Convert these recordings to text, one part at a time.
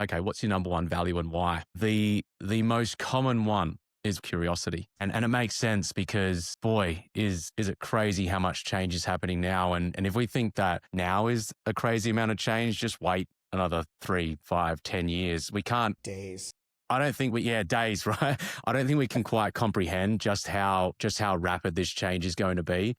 okay, what's your number one value and why? The most common one is curiosity. And it makes sense because boy, is it crazy how much change is happening now. And if we think that now is a crazy amount of change, just wait another 3, 5, 10 years. We can't. Days. I don't think days, right? I don't think we can quite comprehend just how rapid this change is going to be.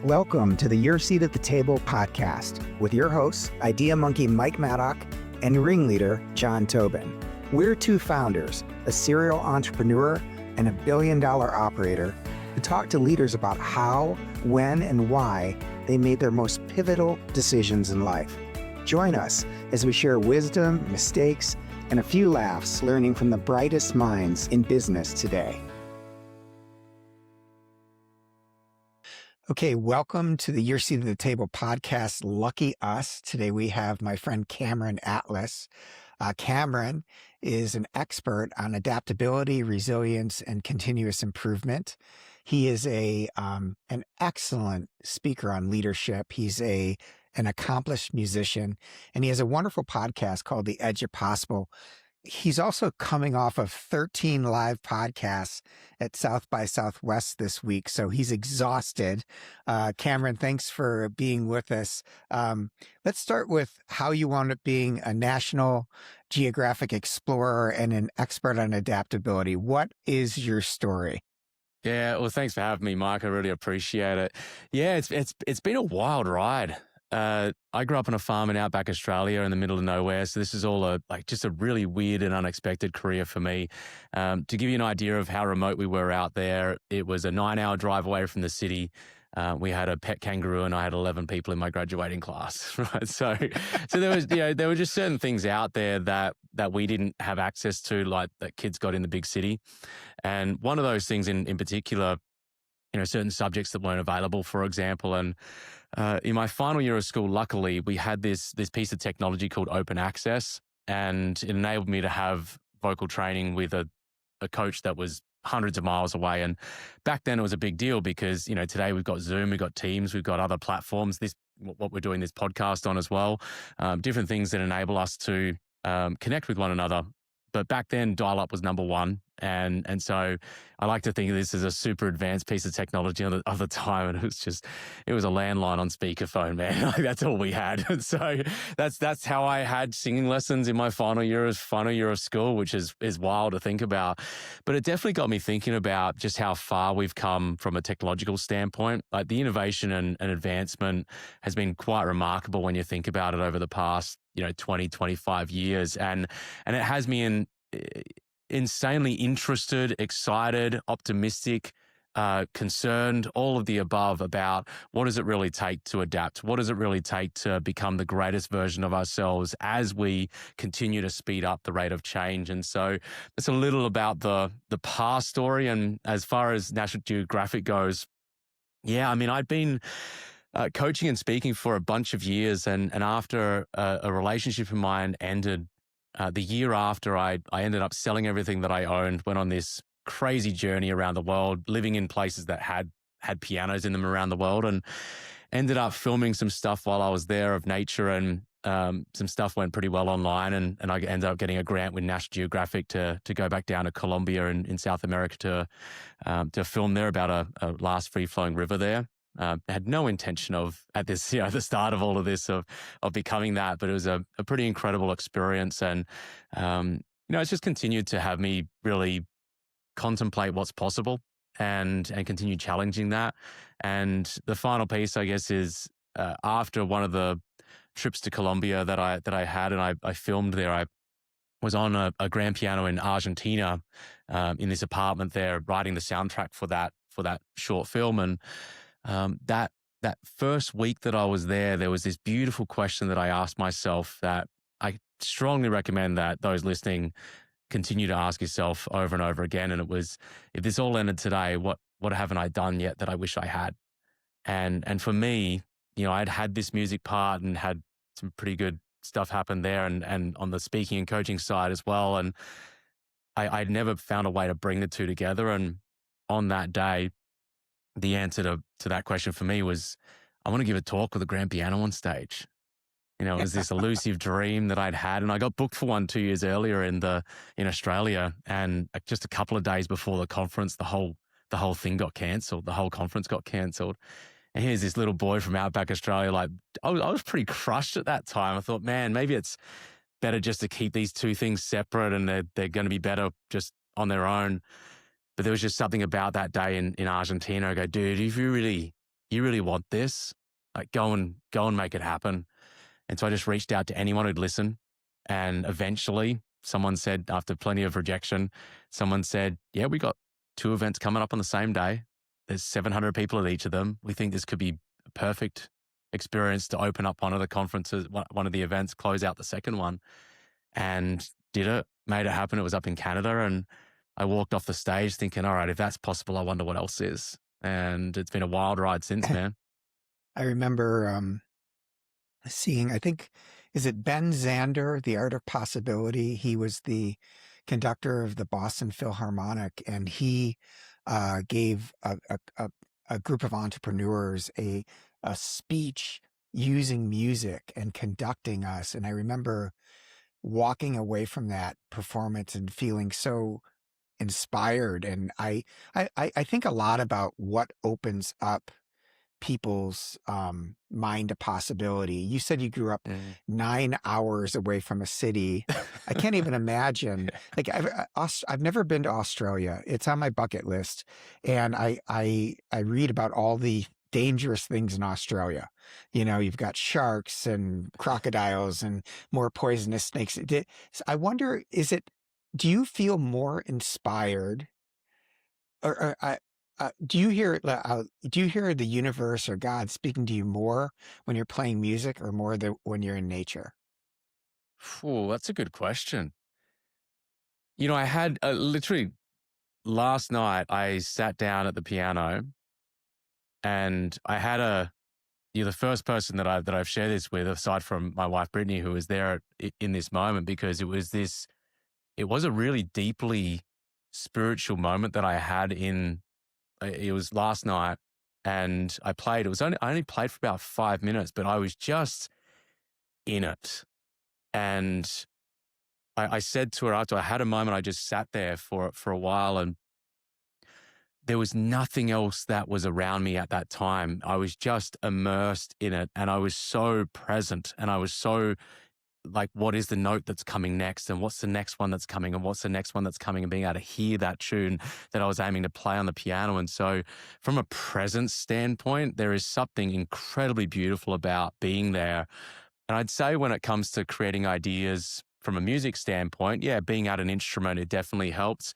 Welcome to the Your Seat at the Table podcast with your hosts, Idea Monkey Mike Maddock and ringleader John Tobin. We're two founders, a serial entrepreneur and a billion-dollar operator, who talk to leaders about how, when, and why they made their most pivotal decisions in life. Join us as we share wisdom, mistakes, and a few laughs learning from the brightest minds in business today. Okay, welcome to the Your Seat at the Table podcast. Lucky us. Today we have my friend Cameron Atlas. Cameron is an expert on adaptability, resilience, and continuous improvement. He is an excellent speaker on leadership. He's an accomplished musician, and he has a wonderful podcast called The Edge of Possible. He's also coming off of 13 live podcasts at South by Southwest this week, so he's exhausted. Cameron, thanks for being with us. Let's start with how you wound up being a National Geographic Explorer and an expert on adaptability. What is your story? Yeah, well, thanks for having me, Mike. I really appreciate it. Yeah, it's been a wild ride. I grew up on a farm in outback Australia in the middle of nowhere. So this is all just a really weird and unexpected career for me. To give you an idea of how remote we were out there, it was a 9-hour drive away from the city. We had a pet kangaroo and I had 11 people in my graduating class, right? So there was, there were just certain things out there that we didn't have access to, like that kids got in the big city. And one of those things in particular, certain subjects that weren't available, for example. And in my final year of school, luckily, we had this piece of technology called open access, and it enabled me to have vocal training with a coach that was hundreds of miles away. And back then it was a big deal because, today we've got Zoom, we've got Teams, we've got other platforms, what we're doing this podcast on as well, different things that enable us to connect with one another. But back then, dial-up was number one. And so I like to think of this as a super advanced piece of technology of the time. And it was a landline on speakerphone, man. Like, that's all we had. And so that's how I had singing lessons in my final year of school, which is wild to think about. But it definitely got me thinking about just how far we've come from a technological standpoint. Like, the innovation and advancement has been quite remarkable when you think about it over the past 20, 25 years. And it has me insanely interested, excited, optimistic, concerned, all of the above about what does it really take to adapt? What does it really take to become the greatest version of ourselves as we continue to speed up the rate of change? And so it's a little about the past story. And as far as National Geographic goes, yeah, I mean, I'd been coaching and speaking for a bunch of years. And after a relationship of mine ended, the year after, I ended up selling everything that I owned, went on this crazy journey around the world, living in places that had pianos in them around the world, and ended up filming some stuff while I was there of nature, and some stuff went pretty well online, and I ended up getting a grant with National Geographic to go back down to Colombia in South America to film there about a last free-flowing river there. I had no intention of, at this, the start of all of this, of becoming that, but it was a pretty incredible experience. And, it's just continued to have me really contemplate what's possible and continue challenging that. And the final piece, I guess, is after one of the trips to Colombia that I had, and I filmed there, I was on a grand piano in Argentina, in this apartment there, writing the soundtrack for that short film. And that first week that I was there was this beautiful question that I asked myself that I strongly recommend that those listening continue to ask yourself over and over again. And it was, if this all ended today, what haven't I done yet that I wish I had? And for me, I'd had this music part and had some pretty good stuff happen there, and on the speaking and coaching side as well. And I'd never found a way to bring the two together. And on that day, the answer to that question for me was, I want to give a talk with a grand piano on stage. It was this elusive dream that I'd had, and I got booked for one 2 years earlier in Australia, and just a couple of days before the conference, the whole thing got cancelled. The whole conference got cancelled. And here's this little boy from outback Australia. Like, I was pretty crushed at that time. I thought, man, maybe it's better just to keep these two things separate, and they're going to be better just on their own. But there was just something about that day in Argentina. I go, dude, if you really want this, like go and make it happen. And so I just reached out to anyone who'd listen. And eventually someone said, after plenty of rejection, someone said, yeah, we got 2 events coming up on the same day. There's 700 people at each of them. We think this could be a perfect experience to open up one of the conferences, one of the events, close out the second one. And did it, made it happen. It was up in Canada. And I walked off the stage thinking, all right, if that's possible, I wonder what else is. And it's been a wild ride since, man. I remember seeing, I think, is it Ben Zander, The Art of Possibility? He was the conductor of the Boston Philharmonic, and he gave a group of entrepreneurs a speech using music and conducting us. And I remember walking away from that performance and feeling so inspired. And I think a lot about what opens up people's mind to possibility. You said you grew up Mm. 9 hours away from a city. I can't even imagine. Like I've never been to Australia. It's on my bucket list, and I read about all the dangerous things in Australia. You've got sharks and crocodiles and more poisonous snakes. I wonder, do you feel more inspired, or do you hear the universe or God speaking to you more when you're playing music, or more when you're in nature? Phew, that's a good question. I had literally last night, I sat down at the piano, and I had you're the first person that I've shared this with, aside from my wife, Brittany, who was there in this moment, because it was a really deeply spiritual moment that I had it was last night, and I only played for about 5 minutes, but I was just in it. And I said to her after I had a moment, I just sat there for a while, and there was nothing else that was around me at that time. I was just immersed in it, and I was so present, and I was so like, what is the note that's coming next, and what's the next one that's coming, and what's the next one that's coming, and being able to hear that tune that I was aiming to play on the piano. And so from a presence standpoint, there is something incredibly beautiful about being there. And I'd say when it comes to creating ideas from a music standpoint, yeah, being at an instrument, it definitely helps.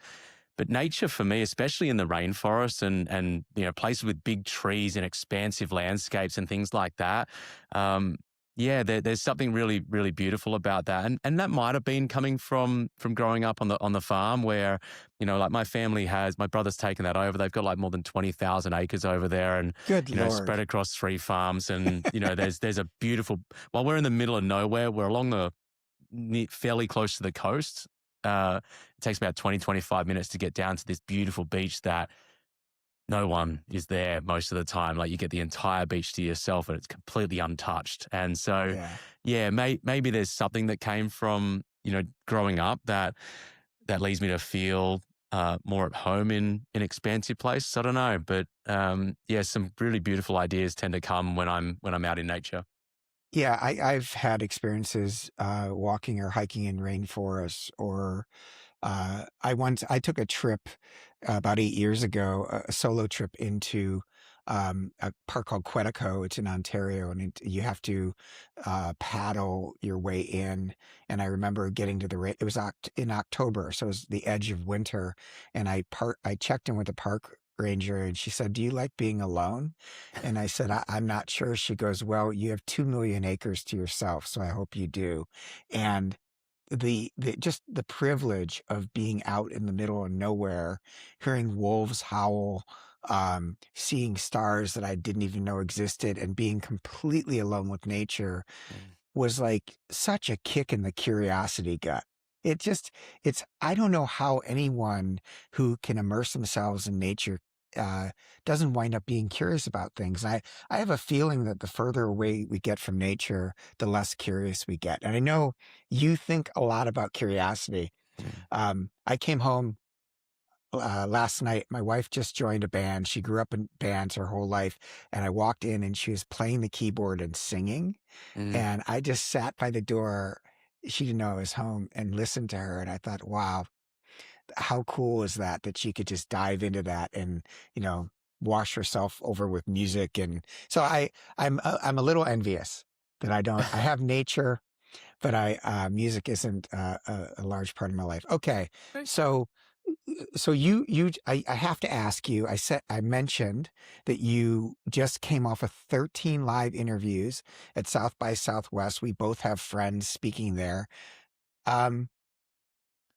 But nature for me, especially in the rainforest and places with big trees and expansive landscapes and things like that, yeah, there's something really, really beautiful about that. And that might have been coming from growing up on the farm, where, like my brother's taken that over. They've got like more than 20,000 acres over there, and, Good spread Lord. across 3 farms. And, there's a beautiful, while we're in the middle of nowhere, we're fairly close to the coast. It takes about 25 minutes to get down to this beautiful beach that no one is there most of the time. Like, you get the entire beach to yourself, and it's completely untouched. And so, Yeah. yeah, maybe there's something that came from, growing up that leads me to feel more at home in expansive places. I don't know, but yeah, some really beautiful ideas tend to come when I'm out in nature. Yeah, I've had experiences walking or hiking in rainforests, or I took a trip about 8 years ago, a solo trip into a park called Quetico. It's in Ontario, and you have to paddle your way in. And I remember getting to the it was in October, so it was the edge of winter. And I checked in with the park ranger, and she said, "Do you like being alone?" And I said, I'm not sure." She goes, "Well, you have 2 million acres to yourself, so I hope you do." And just the privilege of being out in the middle of nowhere, hearing wolves howl, seeing stars that I didn't even know existed, and being completely alone with nature Mm. was like such a kick in the curiosity gut. I don't know how anyone who can immerse themselves in nature doesn't wind up being curious about things. I have a feeling that the further away we get from nature, the less curious we get. And I know you think a lot about curiosity. Mm. I came home last night. My wife just joined a band. She grew up in bands her whole life. And I walked in and she was playing the keyboard and singing. Mm. And I just sat by the door. She didn't know I was home and listened to her. And I thought, wow, how cool is that, that she could just dive into that and, you know, wash herself over with music. And so I'm a little envious that I have nature, but music isn't a large part of my life. Okay. Okay. So, I have to ask you, I mentioned that you just came off of 13 live interviews at South by Southwest. We both have friends speaking there. Um,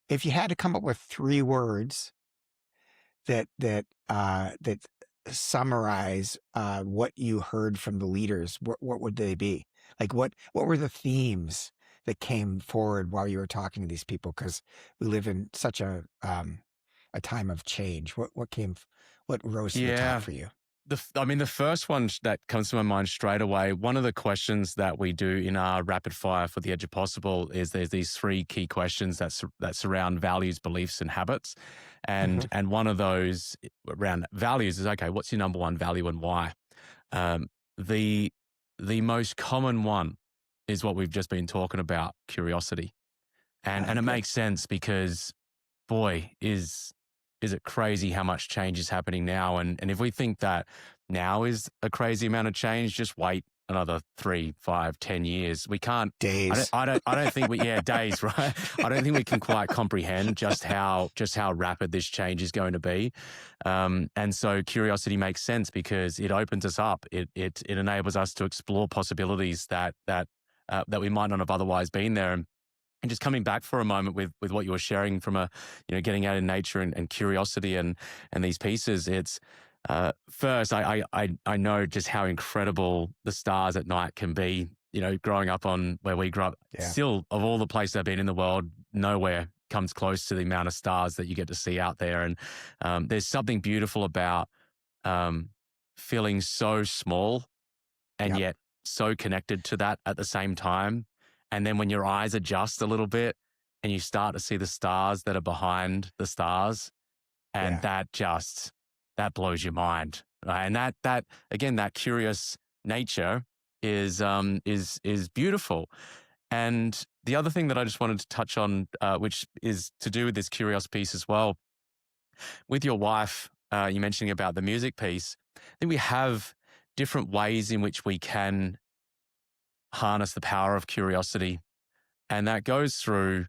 if you had to come up with 3 words that summarize what you heard from the leaders, what would they be? Like what were the themes that came forward while you were talking to these people? Because we live in such a time of change. What rose to the top Yeah. for you? I mean, the first one that comes to my mind straight away, one of the questions that we do in our rapid fire for the edge of possible is there's these 3 key questions that surround values, beliefs, and habits. Hmm. And one of those around values is, okay, what's your number one value and why? Um, the the most common one is what we've just been talking about, curiosity. And it Good. makes sense because boy, is it crazy how much change is happening now. And if we think that now is a crazy amount of change, just wait another 3, 5, 10 years. We can't. Days. I don't think we. Yeah, days, right? I don't think we can quite comprehend just how rapid this change is going to be. And so curiosity makes sense because it opens us up. It enables us to explore possibilities that we might not have otherwise been there. And just coming back for a moment with what you were sharing from getting out in nature and curiosity and these pieces, it's first I know just how incredible the stars at night can be. Growing up on where we grew up, Yeah. still of all the places I've been in the world, nowhere comes close to the amount of stars that you get to see out there. And there's something beautiful about um, feeling so small and Yep. yet so connected to that at the same time. And then when your eyes adjust a little bit and you start to see the stars that are behind the stars, and Yeah. that blows your mind. Right? And that again, that curious nature is beautiful. And the other thing that I just wanted to touch on, which is to do with this curious piece as well, with your wife, you mentioning about the music piece. I think we have different ways in which we can harness the power of curiosity. And that goes through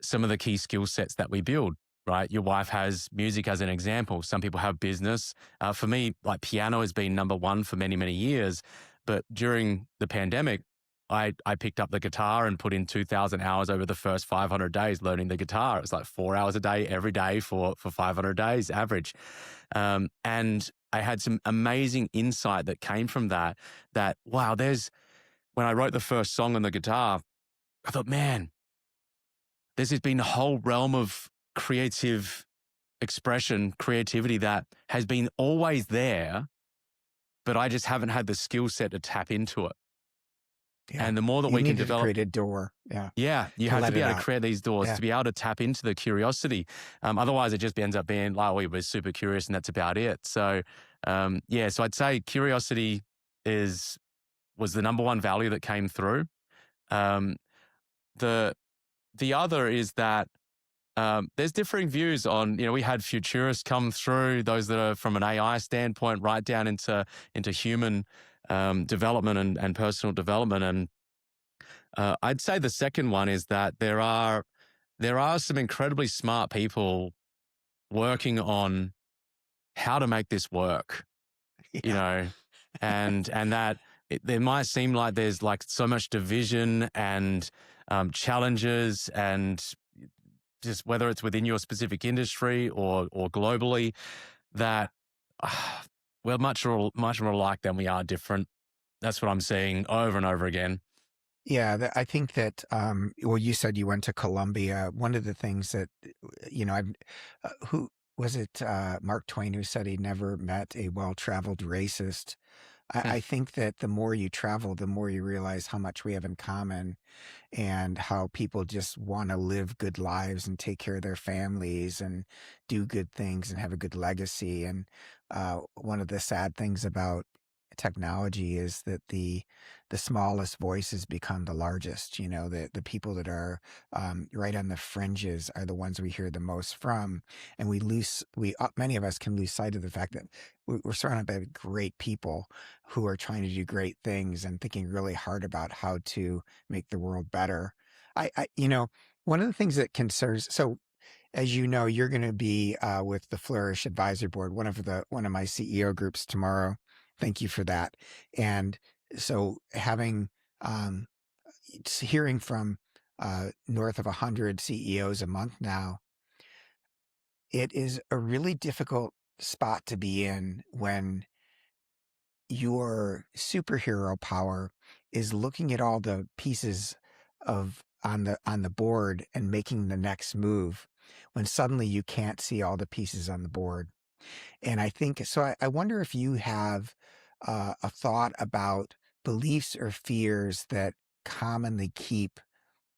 some of the key skill sets that we build, right? Your wife has music as an example. Some people have business. For me, like piano has been number one for many, many years. But during the pandemic, I picked up the guitar and put in 2,000 hours over the first 500 days learning the guitar. It was like 4 hours a day, every day for 500 days average. And I had some amazing insight that came from that, wow, when I wrote the first song on the guitar, I thought, man, there's been a whole realm of creative expression, creativity that has been always there, but I just haven't had the skill set to tap into it. Yeah. And the more that You we can needed to develop, create a door. Yeah. yeah, you To have to let be it able to out. create these doors Yeah. to be able to tap into the curiosity. Otherwise, it just ends up being like, we were super curious and that's about it. So, yeah, so I'd say curiosity was the number one value that came through. Um, the the other is that there's differing views on, we had futurists come through, those that are from an AI standpoint, right down into human development and personal development. And I'd say the second one is that there are some incredibly smart people working on how to make this work, you Yeah. know, and that there might seem like there's like so much division and challenges and just whether it's within your specific industry or globally, that we're much more alike than we are different. That's what I'm seeing over and over again. Yeah, I think that, well, you said you went to Columbia. One of the things that, I've, who was it Mark Twain who said he never met a well-traveled racist? I think that the more you travel, the more you realize how much we have in common and how people just want to live good lives and take care of their families and do good things and have a good legacy. And one of the sad things about technology is that the smallest voices become the largest. You know, the people that are right on the fringes are the ones we hear the most from, and many of us can lose sight of the fact that we're surrounded by great people who are trying to do great things and thinking really hard about how to make the world better. One of the things that concerns, so as you know, you're going to be with the Flourish Advisory Board, one of my CEO groups tomorrow. Thank you for that. And so um, hearing from north of 100 CEOs a month now, it is a really difficult spot to be in when your superhero power is looking at all the pieces of on the board and making the next move when suddenly you can't see all the pieces on the board. And I think so. I wonder if you have a thought about beliefs or fears that commonly keep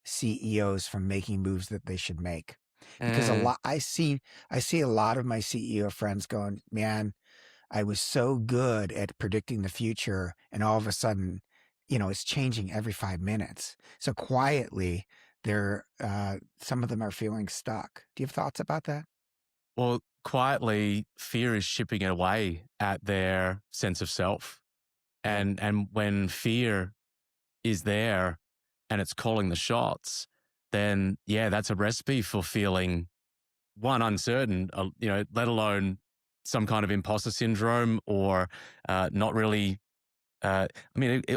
CEOs from making moves that they should make. Because Mm. I see a lot of my CEO friends going, man, I was so good at predicting the future, and all of a sudden, it's changing every 5 minutes. So quietly, some of them are feeling stuck. Do you have thoughts about that? Well, quietly, fear is chipping away at their sense of self. Yeah. And when fear is there and it's calling the shots, then yeah, that's a recipe for feeling one uncertain, let alone some kind of imposter syndrome or not really.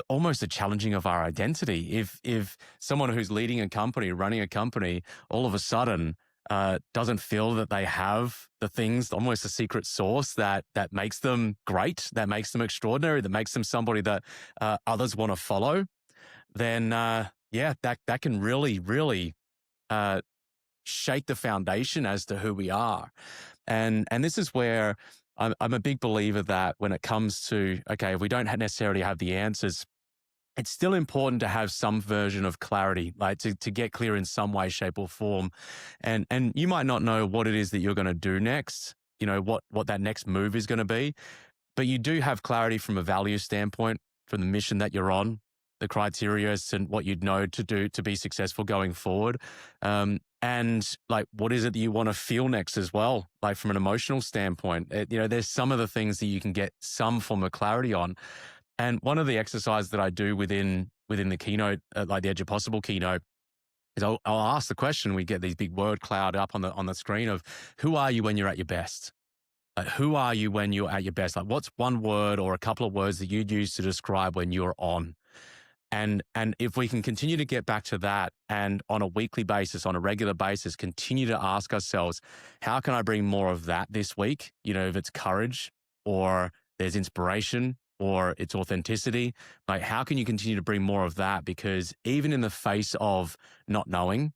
Almost a challenging of our identity. If someone who's leading a company, running a company, all of a sudden doesn't feel that they have the things, almost a secret sauce that makes them great, that makes them extraordinary, that makes them somebody that others want to follow, then yeah, that can really uh, shake the foundation as to who we are. And this is where I'm a big believer that when it comes to, okay, if we don't necessarily have the answers, it's still important to have some version of clarity, like to get clear in some way, shape, or form. And you might not know what it is that you're going to do next, what that next move is going to be, but you do have clarity from a value standpoint, from the mission that you're on, the criteria and what you'd know to do to be successful going forward. And like, what is it that you want to feel next as well? Like from an emotional standpoint, there's some of the things that you can get some form of clarity on. And one of the exercises that I do within the keynote, like the Edge of Possible keynote, is I'll ask the question. We get these big word cloud up on the screen of who are you when you're at your best? Who are you when you're at your best? Like, what's one word or a couple of words that you'd use to describe when you're on? And if we can continue to get back to that and on a weekly basis, on a regular basis, continue to ask ourselves, how can I bring more of that this week? If it's courage or there's inspiration or it's authenticity, like how can you continue to bring more of that? Because even in the face of not knowing,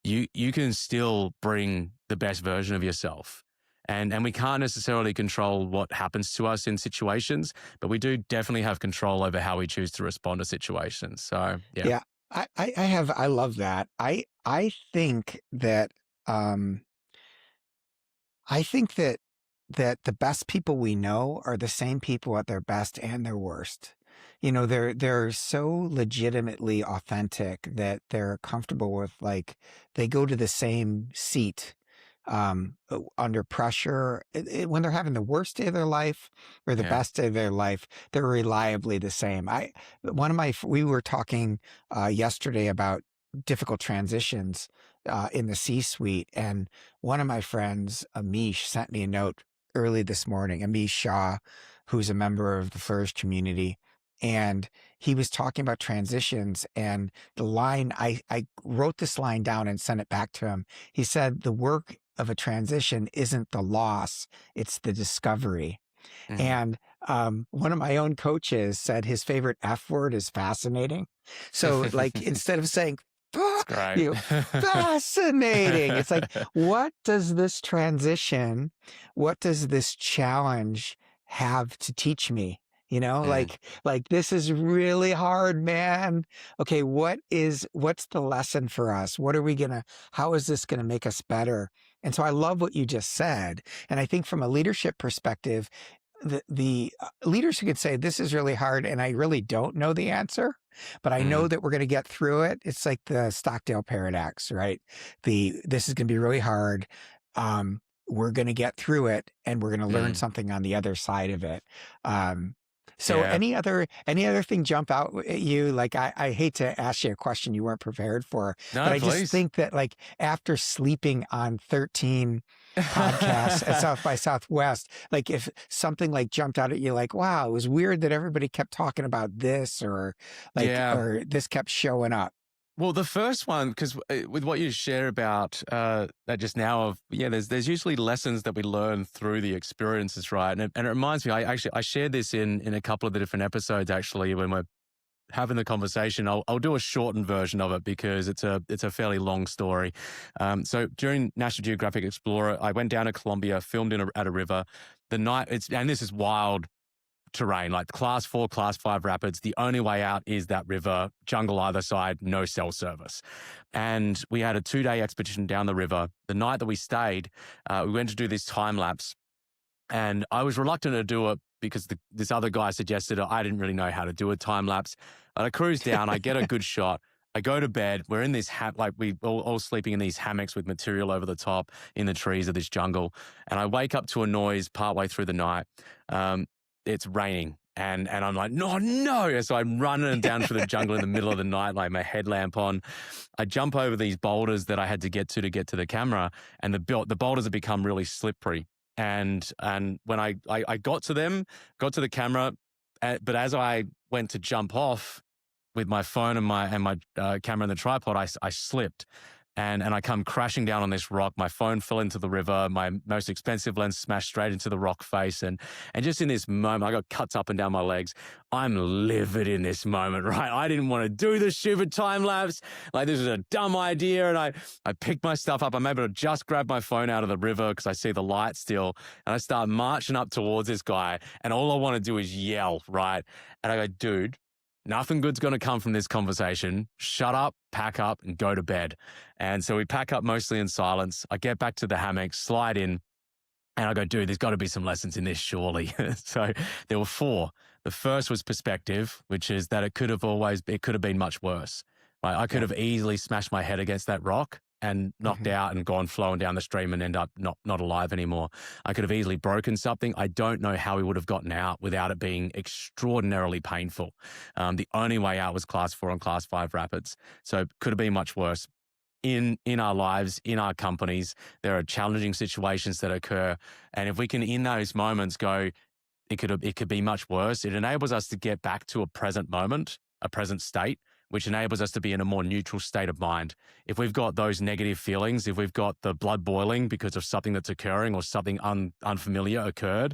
you can still bring the best version of yourself. And we can't necessarily control what happens to us in situations, but we do definitely have control over how we choose to respond to situations. So yeah. Yeah, I love that. I think that um, I think that the best people we know are the same people at their best and their worst. They're so legitimately authentic that they're comfortable with, like, they go to the same seat under pressure. When they're having the worst day of their life or the Yeah. best day of their life, they're reliably the same. We were talking yesterday about difficult transitions in the C-suite, and one of my friends, Amish, sent me a note early this morning. Amish Shah, who's a member of the Flourish community, and he was talking about transitions. And the line, I wrote this line down and sent it back to him. He said, the work of a transition isn't the loss, it's the discovery. Mhm. And one of my own coaches said his favorite F word is fascinating. So, like, instead of saying It's great. You fascinating. It's like, what does this transition, what does this challenge have to teach me? You know, Mm, like this is really hard, man. Okay, what's the lesson for us? What are we gonna, how is this gonna make us better? And so I love what you just said. And I think from a leadership perspective, the leaders who could say, this is really hard and I really don't know the answer, but I know mm, that we're going to get through it. It's like the Stockdale paradox, right? This is going to be really hard. We're going to get through it and we're going to learn mm. something on the other side of it. Um, so Yeah. any other thing jump out at you? Like, I hate to ask you a question you weren't prepared for, but No, I just please. think that like after sleeping on 13 podcasts at South by Southwest, like if something like jumped out at you, like, wow, it was weird that everybody kept talking about this, or like, Yeah. or this kept showing up. Well, the first one, because with what you share about that just now of, yeah, there's usually lessons that we learn through the experiences, right? And it reminds me, I shared this in a couple of the different episodes actually when we're having the conversation. I'll do a shortened version of it because it's a fairly long story. So during National Geographic Explorer, I went down to Colombia, filmed at a river. The night and this is wild terrain, like class 4, class 5 rapids. The only way out is that river, jungle either side, no cell service. And we had a 2-day expedition down the river. The night that we stayed, we went to do this time lapse. And I was reluctant to do it because this other guy suggested it. I didn't really know how to do a time lapse. But I cruise down, I get a good shot. I go to bed. We're in this like we all sleeping in these hammocks with material over the top in the trees of this jungle. And I wake up to a noise partway through the night. It's raining. And I'm like, no. So I'm running down through the jungle in the middle of the night, like my headlamp on. I jump over these boulders that I had to get to the camera, and the boulders have become really slippery. And when I got to them, got to the camera, but as I went to jump off with my phone and my camera and the tripod, I slipped. And I come crashing down on this rock. My phone fell into the river. My most expensive lens smashed straight into the rock face. And just in this moment, I got cuts up and down my legs. I'm livid in this moment, right? I didn't want to do the stupid time lapse. Like, this was a dumb idea. And I picked my stuff up. I'm able to just grab my phone out of the river because I see the light still. And I start marching up towards this guy. And all I want to do is yell, right? And I go, dude, nothing good's going to come from this conversation. Shut up, pack up, and go to bed. And so we pack up mostly in silence. I get back to the hammock, slide in, and I go, dude, there's got to be some lessons in this, surely. So there were 4. The first was perspective, which is that it could have been much worse. Right? I could Yeah. have easily smashed my head against that rock and knocked Mhm. out and gone flowing down the stream and end up not alive anymore. I could have easily broken something. I don't know how we would have gotten out without it being extraordinarily painful. The only way out was class 4 and class 5 rapids. So it could have been much worse. In our lives, in our companies, there are challenging situations that occur. And if we can, in those moments, go, it could be much worse. It enables us to get back to a present moment, a present state, which enables us to be in a more neutral state of mind. If we've got those negative feelings, if we've got the blood boiling because of something that's occurring or something unfamiliar occurred,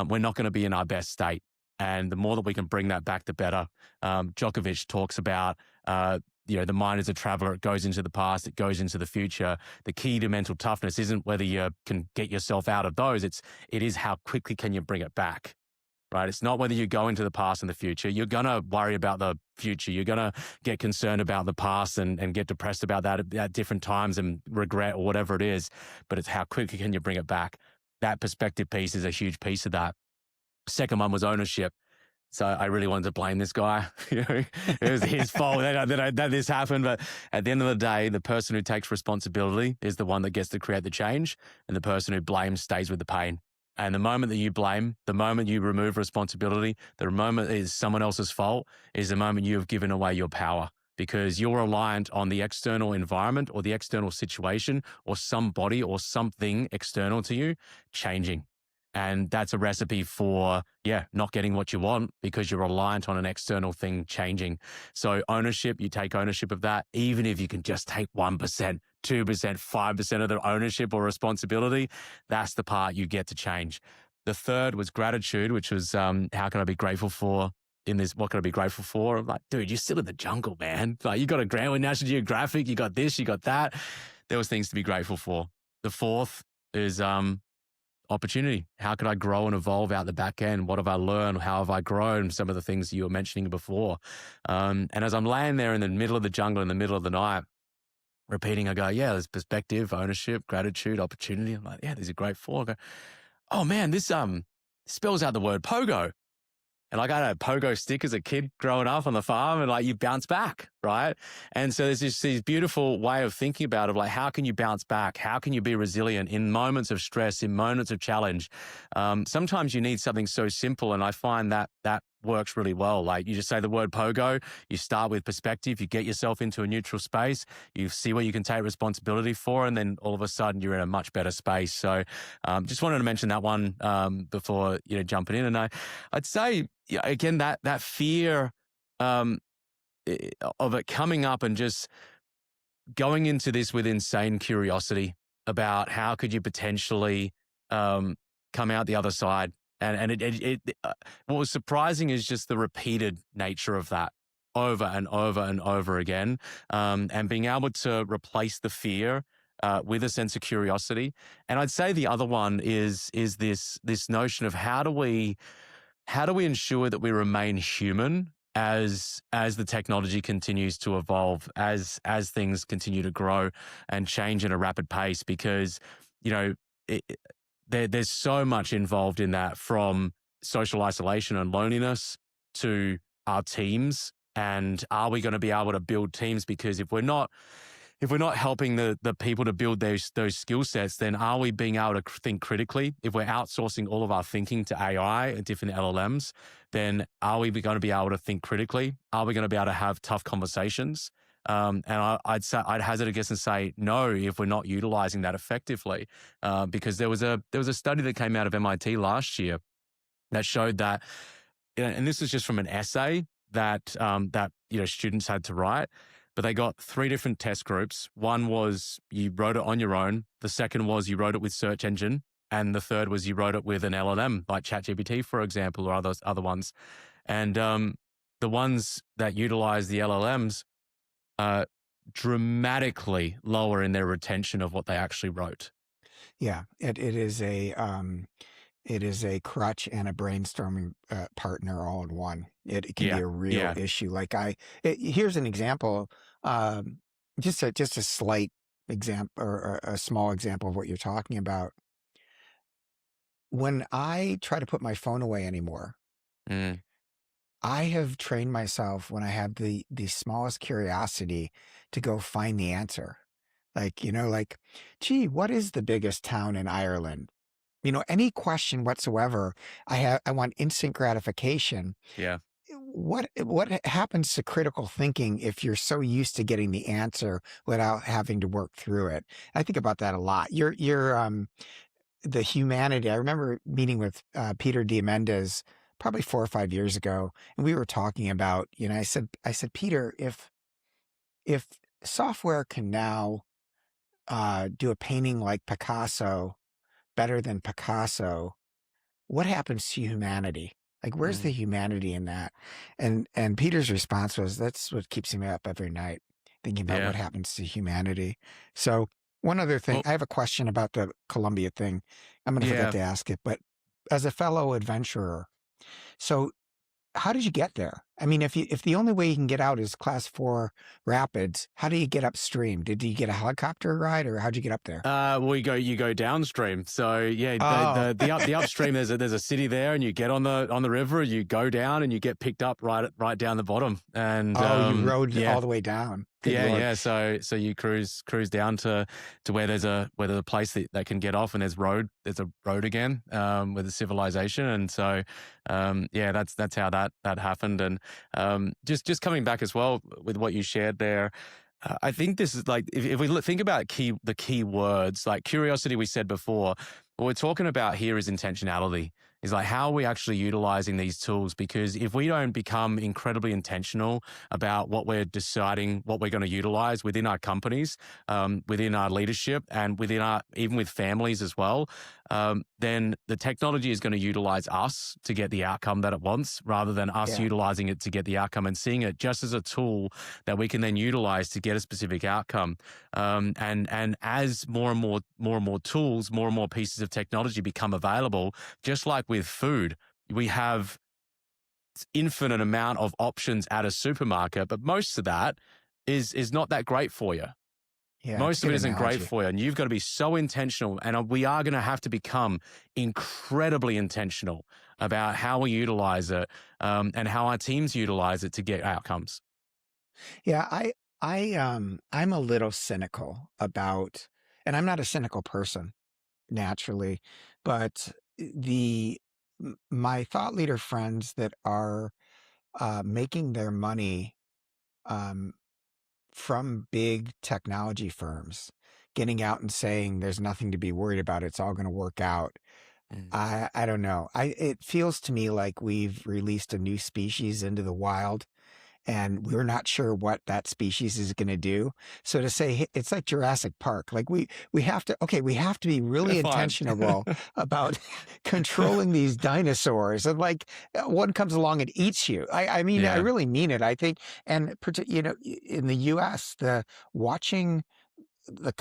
we're not going to be in our best state. And the more that we can bring that back, the better. Djokovic talks about, the mind is a traveler. It goes into the past. It goes into the future. The key to mental toughness isn't whether you can get yourself out of those. It is how quickly can you bring it back. Right? It's not whether you go into the past and the future. You're going to worry about the future. You're going to get concerned about the past and get depressed about that at different times and regret or whatever it is. But it's how quickly can you bring it back. That perspective piece is a huge piece of that. Second one was ownership. So I really wanted to blame this guy. It was his fault that this happened. But at the end of the day, the person who takes responsibility is the one that gets to create the change, and the person who blames stays with the pain. And the moment that you blame, the moment you remove responsibility, the moment is someone else's fault, is the moment you have given away your power, because you're reliant on the external environment or the external situation or somebody or something external to you changing. And that's a recipe for, not getting what you want because you're reliant on an external thing changing. So ownership, you take ownership of that, even if you can just take 1%, 2%, 5% of the ownership or responsibility, that's the part you get to change. The third was gratitude, which was, how can I be grateful for what can I be grateful for? I'm like, dude, you're still in the jungle, man. Like, you got a grant with National Geographic, you got this, you got that. There was things to be grateful for. The fourth is opportunity. How could I grow and evolve out the back end? What have I learned? How have I grown? Some of the things you were mentioning before. And as I'm laying there in the middle of the jungle, in the middle of the night, repeating, I go, yeah, there's perspective, ownership, gratitude, opportunity. I'm like, yeah, these are great four. I go, oh man, this spells out the word POGO. And like, I had a pogo stick as a kid growing up on the farm, and like, you bounce back, right? And so there's this beautiful way of thinking about it, of like, how can you bounce back? How can you be resilient in moments of stress, in moments of challenge? Sometimes you need something so simple, and I find that works really well. Like, you just say the word pogo, you start with perspective, you get yourself into a neutral space, you see what you can take responsibility for, and then all of a sudden you're in a much better space. So just wanted to mention that one before jumping in. And I'd say, again, that fear of it coming up and just going into this with insane curiosity about how could you potentially come out the other side. And what was surprising is just the repeated nature of that over and over and over again, and being able to replace the fear with a sense of curiosity. And I'd say the other one is this notion of how do we ensure that we remain human as the technology continues to evolve, as things continue to grow and change at a rapid pace, because there's so much involved in that, from social isolation and loneliness to our teams. And are we going to be able to build teams? Because if we're not helping the people to build those skill sets, then are we being able to think critically? If we're outsourcing all of our thinking to AI and different LLMs, then are we going to be able to think critically? Are we going to be able to have tough conversations? And I'd hazard a guess and say no if we're not utilizing that effectively, because there was a study that came out of MIT last year that showed that, and this is just from an essay that students had to write, but they got 3 different test groups. One was you wrote it on your own. The second was you wrote it with search engine, and the third was you wrote it with an LLM like ChatGPT, for example, or other ones. And the ones that utilize the LLMs dramatically lower in their retention of what they actually wrote. Yeah, it is a crutch and a brainstorming partner all in one. It can be a real issue. Like here's an example, just a slight example, or a small example of what you're talking about. When I try to put my phone away anymore, Mm. I have trained myself, when I have the smallest curiosity, to go find the answer. Like, gee, what is the biggest town in Ireland? Any question whatsoever, I want instant gratification. Yeah. What happens to critical thinking if you're so used to getting the answer without having to work through it? I think about that a lot. The humanity. I remember meeting with Peter Diamandis probably 4 or 5 years ago, and we were talking about, I said, Peter, if software can now do a painting like Picasso better than Picasso, what happens to humanity? Like, where's the humanity in that? And Peter's response was, that's what keeps me up every night, thinking about what happens to humanity. So one other thing, I have a question about the Columbia thing. I'm going to forget to ask it, but as a fellow adventurer, so how did you get there? I mean, if the only way you can get out is class 4 rapids, how do you get upstream? Did you get a helicopter ride, or how'd you get up there? Well, you go downstream. So the upstream, there's a city there, and you get on the river, you go down, and you get picked up right down the bottom. And you rode all the way down. Good Lord. So you cruise down to where there's a place that can get off, and there's a road again with a civilization. And so that's how that happened. And just coming back as well with what you shared there, I think this is like, if we think about the key words, like curiosity, we said before, what we're talking about here is intentionality. Is like, how are we actually utilizing these tools? Because if we don't become incredibly intentional about what we're deciding, what we're going to utilize within our companies, within our leadership, and even with families as well, then the technology is going to utilize us to get the outcome that it wants, rather than us Yeah. utilizing it to get the outcome and seeing it just as a tool that we can then utilize to get a specific outcome. And as more and more tools, more and more pieces of technology become available, just like with food, we have infinite amount of options at a supermarket, but most of that is not that great for you. Yeah. It's a Most of good it isn't great analogy. for you, and you've got to be so intentional. And we are going to have to become incredibly intentional about how we utilize it, and how our teams utilize it to get outcomes. Yeah. I'm a little cynical about, and I'm not a cynical person naturally, but my thought leader friends that are making their money um, from big technology firms, getting out and saying there's nothing to be worried about, it's all going to work out. Mm. I don't know. It feels to me like we've released a new species into the wild, and we're not sure what that species is going to do. So to say, "Hey," it's like Jurassic Park. Like we have to, okay, we have to be really Fine. intentional about controlling these dinosaurs. And like one comes along and eats you. I mean, I Yeah. really mean it. I think, and in the U.S., the watching the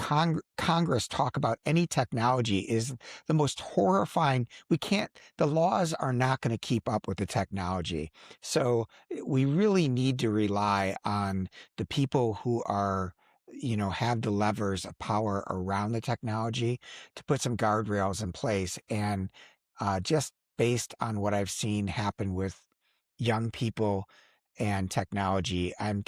Congress talk about any technology is the most horrifying. The laws are not going to keep up with the technology. So we really need to rely on the people who are, have the levers of power around the technology to put some guardrails in place. And just based on what I've seen happen with young people and technology, I'm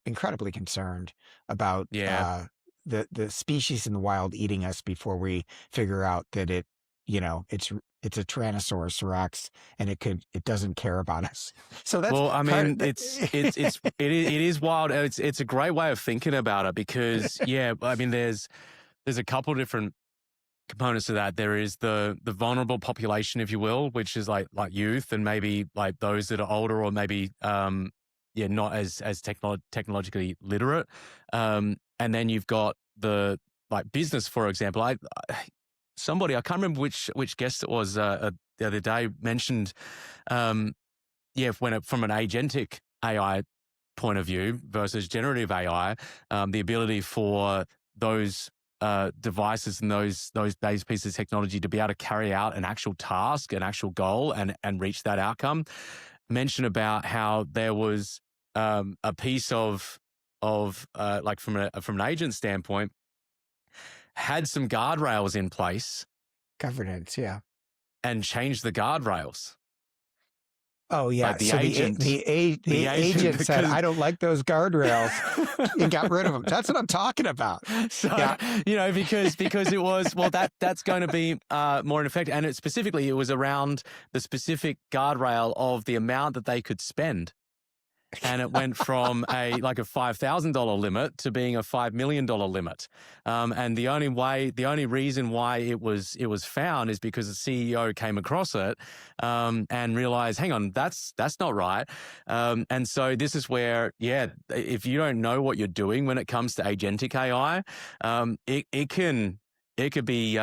incredibly concerned about Yeah. the species in the wild eating us before we figure out that it's a Tyrannosaurus Rex, and it doesn't care about us. So that's Well, I part mean, of the, it is wild. And it's a great way of thinking about it because, yeah, I mean, there's a couple different components to that. There is the vulnerable population, if you will, which is like youth and maybe like those that are older or maybe not as technologically literate. And then you've got the like business, for example. Somebody, I can't remember which guest it was the other day, mentioned from an agentic AI point of view versus generative AI, the ability for those devices and those pieces of technology to be able to carry out an actual task, an actual goal, and reach that outcome. Mention about how there was a piece of like from an agent standpoint, had some guardrails in place governance. Yeah. and changed the guardrails. Oh yeah. Like So the the agent agent said, because "I don't like those guardrails," and got rid of them. That's what I'm talking about. So, Yeah. because it was, well, that's going to be more in effect. And it was around the specific guardrail of the amount that they could spend. And it went from a $5,000 limit to being a $5 million limit. And the only reason why it was found is because the CEO came across it and realized, hang on, that's not right. And so this is where, if you don't know what you're doing when it comes to agentic AI, it could be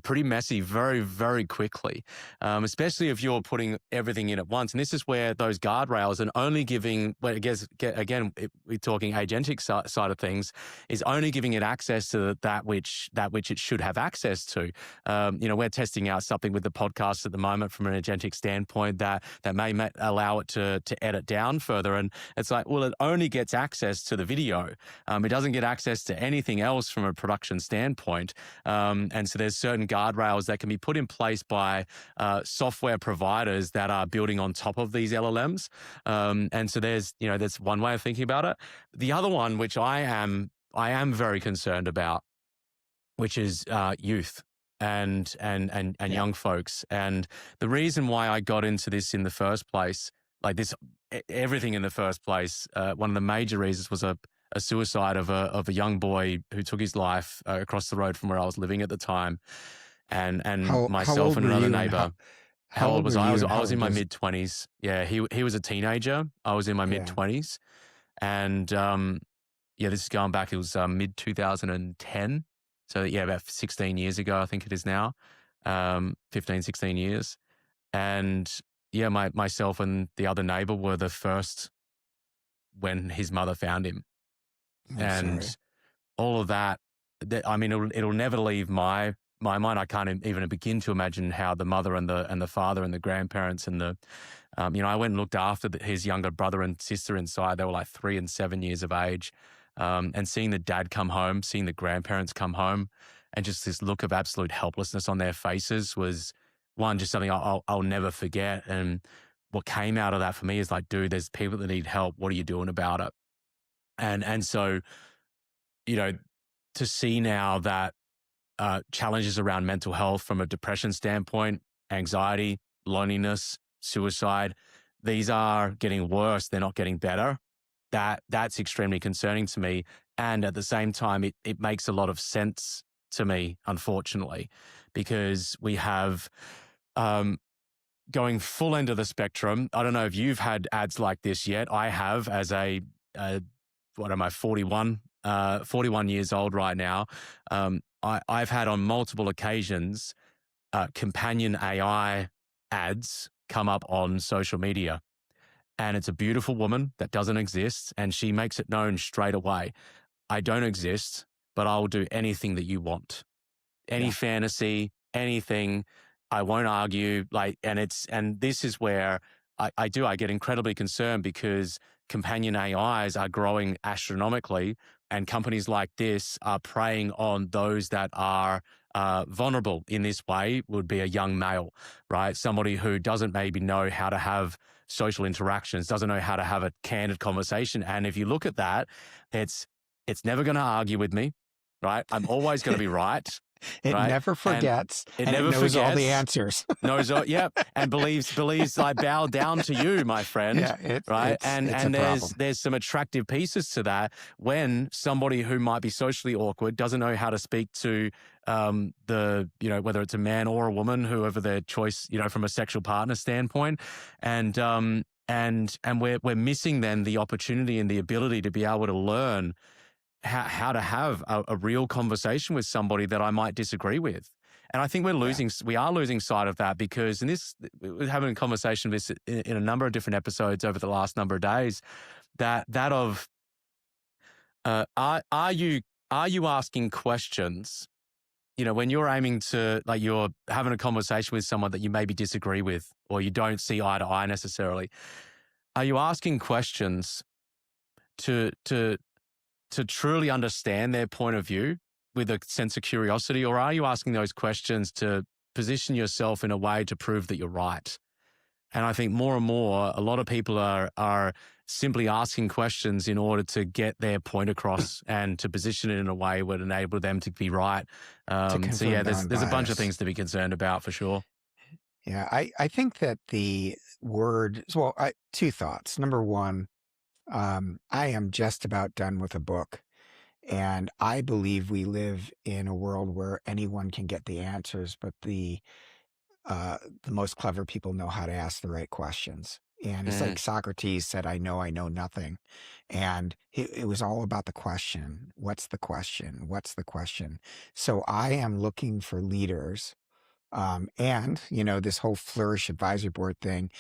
pretty messy very, very quickly, especially if you're putting everything in at once. And this is where those guardrails and only giving, well, I guess, again, we're talking agentic side of things, is only giving it access to that which it should have access to. We're testing out something with the podcast at the moment from an agentic standpoint that may allow it to edit down further. And it's like, well, it only gets access to the video. It doesn't get access to anything else from a production standpoint. And so there's certain guardrails that can be put in place by software providers that are building on top of these LLMs. And so there's one way of thinking about it. The other one, which I am very concerned about, which is youth and Yeah. young folks. And the reason why I got into this in the first place, like this, everything in the first place, one of the major reasons was a suicide of a young boy who took his life across the road from where I was living at the time, and How myself old and were another you, and neighbor. How how old old was were I? you, and I how was in old my was? mid-20s. Yeah, he was a teenager. I was in my Yeah. mid-20s, and this is going back. It was mid 2010. So yeah, about 16 years ago, I think it is now, 15, 16 years. And yeah, myself and the other neighbor were the first when his mother found him. I'm sorry. And all of that, I mean, it'll never leave my mind. I can't even begin to imagine how the mother and the father and the grandparents and I went and looked after his younger brother and sister inside. They were like 3 and 7 years of age. And seeing the dad come home, seeing the grandparents come home, and just this look of absolute helplessness on their faces was one, just something I'll never forget. And what came out of that for me is like, dude, there's people that need help. What are you doing about it? And so, you know, to see now that challenges around mental health from a depression standpoint, anxiety, loneliness, suicide, these are getting worse. They're not getting better. That's extremely concerning to me. And at the same time, it makes a lot of sense to me, unfortunately, because we have going full end of the spectrum. I don't know if you've had ads like this yet. I have as what am I, 41 years old right now. I've had on multiple occasions companion AI ads come up on social media. And it's a beautiful woman that doesn't exist. And she makes it known straight away. I don't exist, but I'll do anything that you want. Any Yeah. fantasy, anything. I won't argue. And this is where I get incredibly concerned because companion AIs are growing astronomically, and companies like this are preying on those that are vulnerable in this way. Would be a young male, right? Somebody who doesn't maybe know how to have social interactions, doesn't know how to have a candid conversation. And if you look at that, it's never going to argue with me, right? I'm always going to be right. It Right. never And forgets, it and it never knows all the forgets, answers. knows, yep, and believes I bow down to you, my friend. Yeah, Right. it's a And problem. there's some attractive pieces to that when somebody who might be socially awkward doesn't know how to speak to whether it's a man or a woman, whoever their choice, from a sexual partner standpoint. And we're missing then the opportunity and the ability to be able to learn how to have a real conversation with somebody that I might disagree with. And I think Yeah. we are losing sight of that because we're having a conversation with this in a number of different episodes over the last number of days, that of are you asking questions, when you're aiming to, like, you're having a conversation with someone that you maybe disagree with or you don't see eye to eye necessarily. Are you asking questions to truly understand their point of view with a sense of curiosity, or are you asking those questions to position yourself in a way to prove that you're right? And I think more and more, a lot of people are simply asking questions in order to get their point across and to position it in a way that would enable them to be right. To So yeah, confirm there's a bunch of non-bias. things to be concerned about for sure. Yeah, I think that the word, well, two thoughts. Number one, I am just about done with a book, and I believe we live in a world where anyone can get the answers, but the most clever people know how to ask the right questions. And it's Mm, like Socrates said, I know nothing. And it was all about the question. What's the question? What's the question? So I am looking for leaders. This whole Flourish Advisory Board thing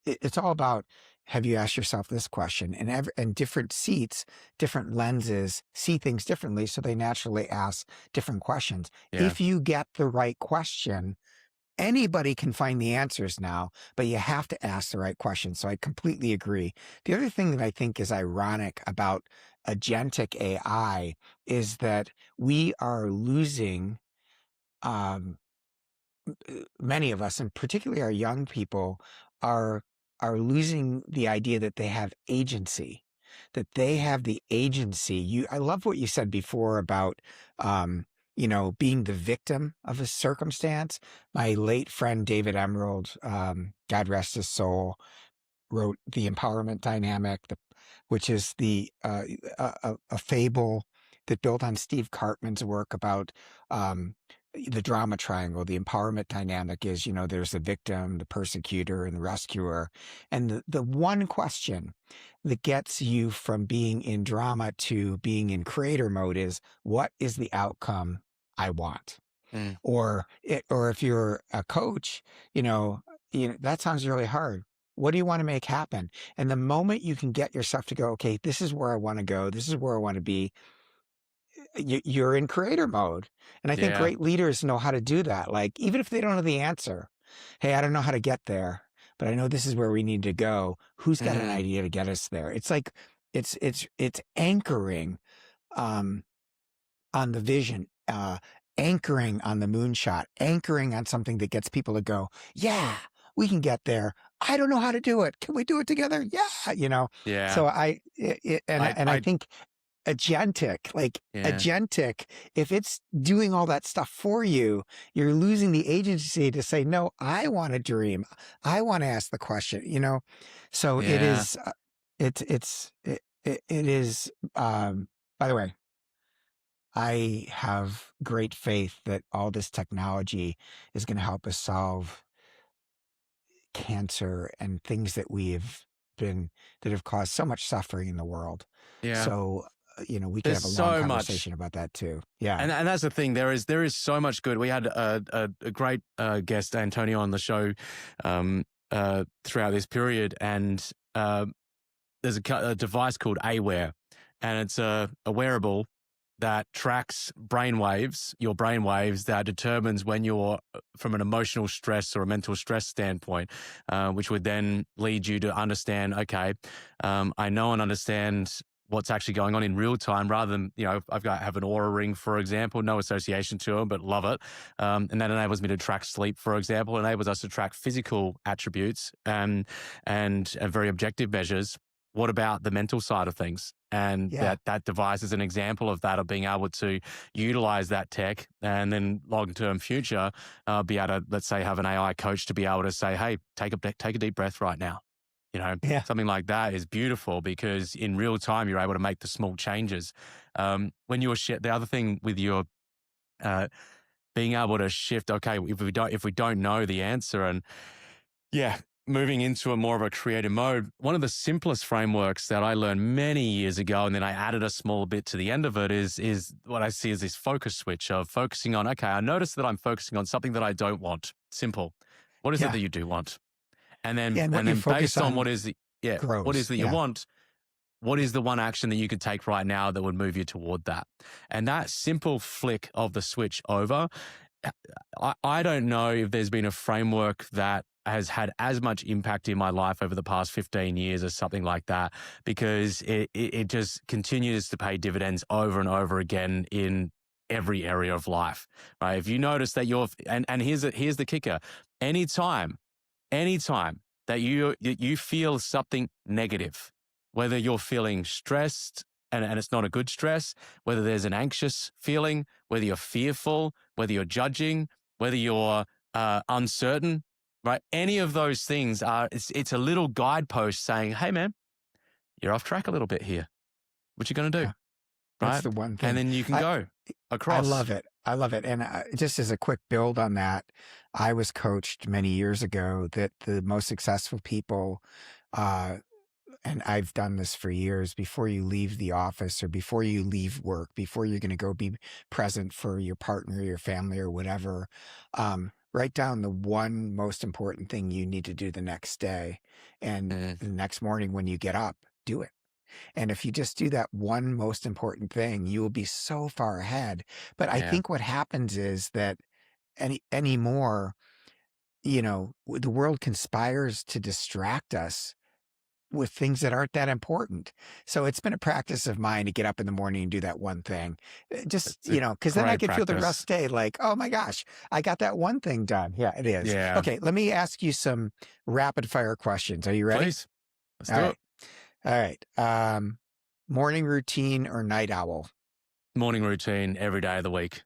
it's all about, have you asked yourself this question? And different seats, different lenses see things differently. So they naturally ask different questions. yeah. If you get the right question, anybody can find the answers now, but you have to ask the right question. So I completely agree. The other thing that I think is ironic about agentic AI is that we are losing, um, many of us, and particularly our young people, are losing the idea that they have agency, that they have the agency. I love what you said before about, being the victim of a circumstance. My late friend David Emerald, God rest his soul, wrote The Empowerment Dynamic, which is a fable that built on Steve Cartman's work about, the drama triangle. The empowerment dynamic is, there's the victim, the persecutor, and the rescuer. And the one question that gets you from being in drama to being in creator mode is, what is the outcome I want. Mm. Or if you're a coach, that sounds really hard. What do you want to make happen? And the moment you can get yourself to go, okay, this is where I want to go, this is where I want to be, you're in creator mode. And I think Yeah. great leaders know how to do that. Like, even if they don't know the answer, hey, I don't know how to get there, but I know this is where we need to go. Who's got an Mm. idea to get us there? It's like, it's anchoring, um, on the vision, anchoring on the moonshot, anchoring on something that gets people to go, yeah, we can get there. I don't know how to do it. Can we do it together? Yeah. Yeah. So I, and I I, think yeah. agentic, if it's doing all that stuff for you, you're losing the agency to say, no, I want to dream. I want to ask the question. So it Yeah. is, it is, by the way, I have great faith that all this technology is going to help us solve cancer and things that have caused so much suffering in the world. Yeah. So, we could There's have a long so much. conversation about that too. Yeah. And that's the thing. There is so much good. We had a great guest, Antonio, on the show throughout this period, and there's a device called Aware, and it's a wearable that tracks your brain waves that determines when you're from an emotional stress or a mental stress standpoint, which would then lead you to understand, okay, I know and understand what's actually going on in real time rather than, have an aura ring, for example, no association to them, but love it. And that enables me to track sleep, for example, enables us to track physical attributes and very objective measures. What about the mental side of things? And Yeah. that device is an example of that, of being able to utilize that tech and then long-term future, be able to, let's say, have an AI coach to be able to say, hey, take a deep breath right now. Yeah. Something like that is beautiful because in real time, you're able to make the small changes. When you're the other thing with your being able to shift, okay, if we don't know the answer, and yeah, moving into a more of a creative mode, one of the simplest frameworks that I learned many years ago, and then I added a small bit to the end of it, is what I see as this focus switch of focusing on, okay, I notice that I'm focusing on something that I don't want. Simple. What is it Yeah. that you do want? Yeah. And what you And focus based on on what is grows. that you Yeah. want, what is the one action that you could take right now that would move you toward that? And that simple flick of the switch over, I don't know if there's been a framework that has had as much impact in my life over the past 15 years as something like that, because it just continues to pay dividends over and over again in every area of life, right? If you notice that and here's the kicker, anytime that you feel something negative, whether you're feeling stressed and it's not a good stress, whether there's an anxious feeling, whether you're fearful, whether you're judging, whether you're uncertain, right? Any of those things it's a little guidepost saying, hey man, you're off track a little bit here. What you going to do, Yeah. That's right? the one And thing. then you can I, go I across. love it. I love it. And just as a quick build on that, I was coached many years ago that the most successful people, uh, and I've done this for years, before you leave the office or before you leave work, before you're going to go be present for your partner, your family, or whatever, write down the one most important thing you need to do the next day. And Mm, the next morning when you get up, do it. And if you just do that one most important thing, you will be so far ahead. But I yeah. think what happens is that anymore, the world conspires to distract us with things that aren't that important. So it's been a practice of mine to get up in the morning and do that one thing. Just, It's a because then I great could feel the practice. rest day like, oh my gosh, I got that one thing done. Yeah, it is. Yeah. Okay, let me ask you some rapid fire questions. Are you ready? Please. Let's All do right. it. All right. Morning routine or night owl? Morning routine every day of the week.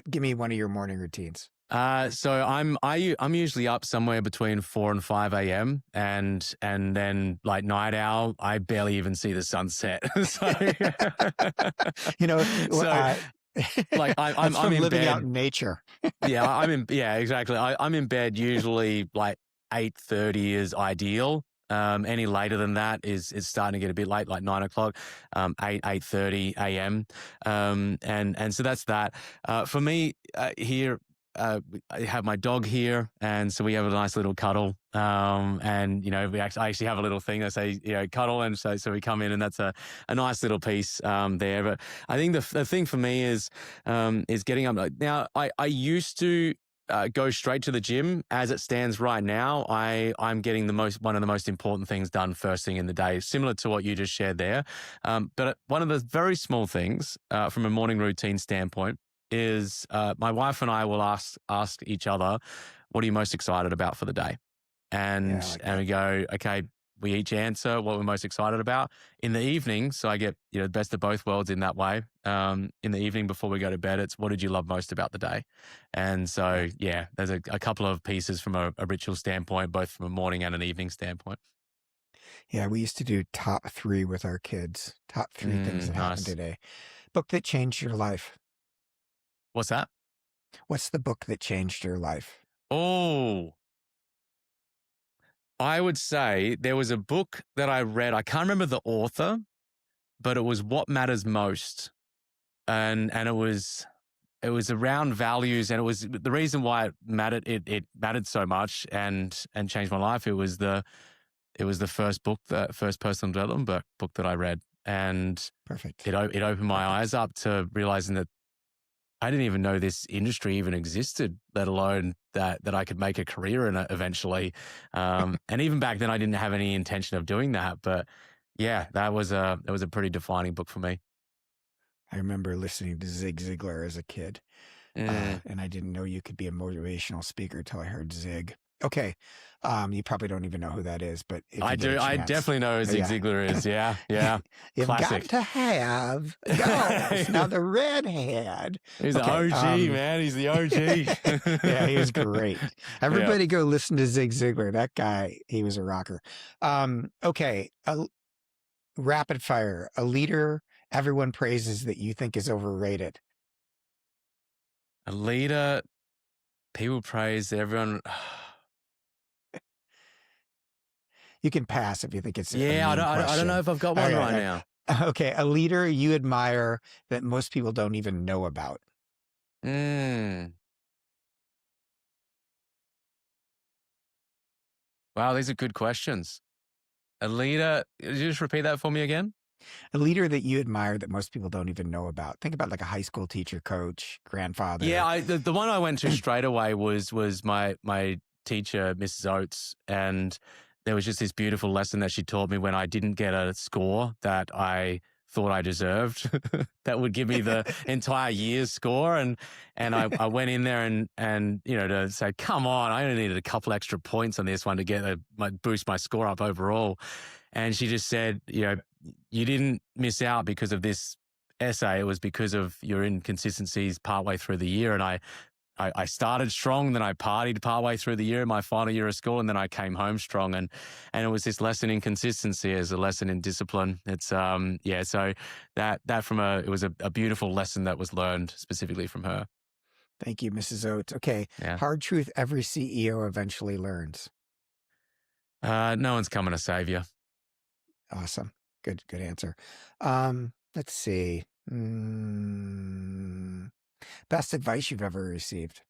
Give me one of your morning routines. So I'm usually up somewhere between 4 and 5 a.m. and then like night owl, I barely even see the sunset. So You know, so like that's I'm from in living out bed. in nature. Yeah, exactly. I'm in bed usually like 8:30 is ideal. Any later than that is starting to get a bit late, like 9 o'clock, 8:30 a.m. And so that's that. For me here, I have my dog here, and so we have a nice little cuddle. And I actually have a little thing that say cuddle, and so we come in, and that's a nice little piece there. But I think the thing for me is getting up. Now I used to go straight to the gym. As it stands right now, I'm getting one of the most important things done first thing in the day, similar to what you just shared there. But one of the very small things from a morning routine standpoint is my wife and I will ask each other, "What are you most excited about for the day?" Yeah, I And like and that. we go, "Okay." We each answer what we're most excited about in the evening. So I get the best of both worlds in that way. In the evening before we go to bed, it's what did you love most about the day? And Yeah. so there's a couple of pieces from a ritual standpoint, both from a morning and an evening standpoint. Yeah, we used to do top 3 with our kids. Top 3 things that happened Nice. today. Book that changed your life. What's that? What's the book that changed your life? Oh, I would say there was a book that I read. I can't remember the author, but it was What Matters Most. And it was around values, and it was the reason why it mattered so much and changed my life. It was the first personal development book that I read, and Perfect. it opened my eyes Perfect. up to realizing that I didn't even know this industry even existed, let alone that I could make a career in it eventually. And even back then, I didn't have any intention of doing that. But yeah, that was a pretty defining book for me. I remember listening to Zig Ziglar as a kid, Mm. and I didn't know you could be a motivational speaker till I heard Zig. Okay, you probably don't even know who that is, but if I you get a do. I chance, definitely know who Zig yeah. Ziglar is. Yeah, yeah. You've got Classic. to have goals. Now the redhead. He's the Okay, OG, man. He's the yeah, he was OG. great. Yeah. Everybody go listen to Zig Ziglar. That guy, he was a rocker. Okay, rapid fire. A leader everyone praises that you think is overrated. A leader, people praise everyone. You can pass if you think it's a Yeah, mean I don't know question. if I've got All one right, right all now. right. Okay, a leader you admire that most people don't even know about. Mm. Wow, these are good questions. A leader, could you just repeat that for me again? A leader that you admire that most people don't even know about. Think about like a high school teacher, coach, Yeah, grandfather. the one I went to straight away was my teacher, Mrs. Oates, and there was just this beautiful lesson that she taught me when I didn't get a score that I thought I deserved. That would give me the entire year's score, and I went in there and to say, come on, I only needed a couple extra points on this one to boost my score up overall. And she just said, you didn't miss out because of this essay. It was because of your inconsistencies partway through the year. And I started strong, then I partied partway through the year in my final year of school, and then I came home strong. And it was this lesson in consistency as a lesson in discipline. It's so that it was a beautiful lesson that was learned specifically from her. Thank you, Mrs. Oates. Okay, Yeah. hard truth every CEO eventually learns. No one's coming to save you. Awesome. Good answer. Let's see. Best advice you've ever received.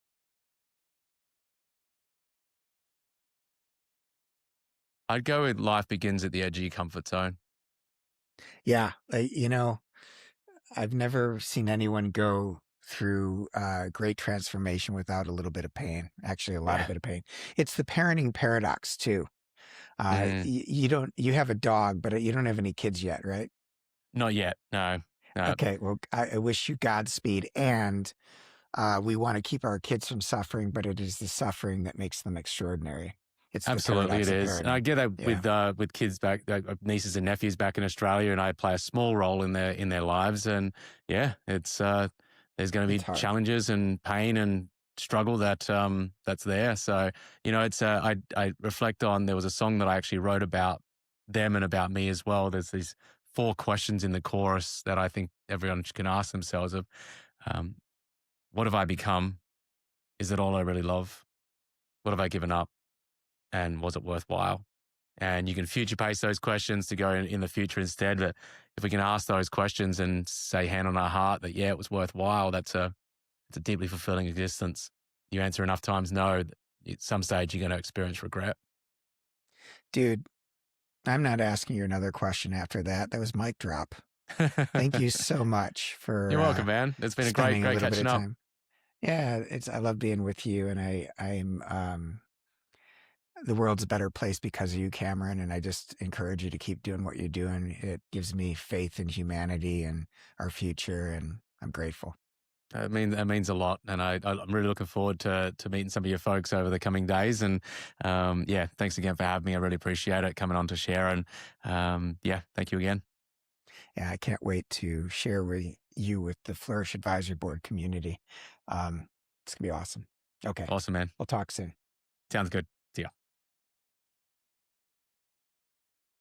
I'd go with life begins at the edge of your comfort zone. Yeah, I've never seen anyone go through great transformation without a little bit of pain. Actually, a lot of Yeah. bit of pain. It's the parenting paradox too. Mm, You have a dog, but you don't have any kids yet, right? not yet. No. No. Okay, well, I wish you Godspeed. And we want to keep our kids from suffering, but it is the suffering that makes them extraordinary. It's the Absolutely, it paradox of is, and I parenting. get that Yeah, with kids back, nieces and nephews back in Australia, and I play a small role in their lives. And yeah, it's there's going to it's be hard. challenges and pain and struggle that's there. So it's I reflect on, there was a song that I actually wrote about them and about me as well. There's these 4 questions in the chorus that I think everyone can ask themselves of, um, what have I become? Is it all I really love? What have I given up? And was it worthwhile? and you can future pace those questions to go in the future instead. But if we can ask those questions and say, hand on our heart, that yeah, it was worthwhile, it's a deeply fulfilling existence. You answer enough times no, at some stage you're going to experience regret. Dude, I'm not asking you another question after that. That was mic drop. Thank you so much You're for welcome, man. It's been a spending a great little bit of catching up. time. Yeah, I love being with you, and I'm the world's a better place because of you, Cameron. And I just encourage you to keep doing what you're doing. It gives me faith in humanity and our future, and I'm grateful. That means a lot, and I'm really looking forward to meeting some of your folks over the coming days. And yeah, thanks again for having me. I really appreciate it coming on to share. And yeah, thank you again. Yeah, I can't wait to share with you with the Flourish Advisory Board community. It's gonna be awesome. Okay, Awesome, man. we'll talk soon. Sounds good.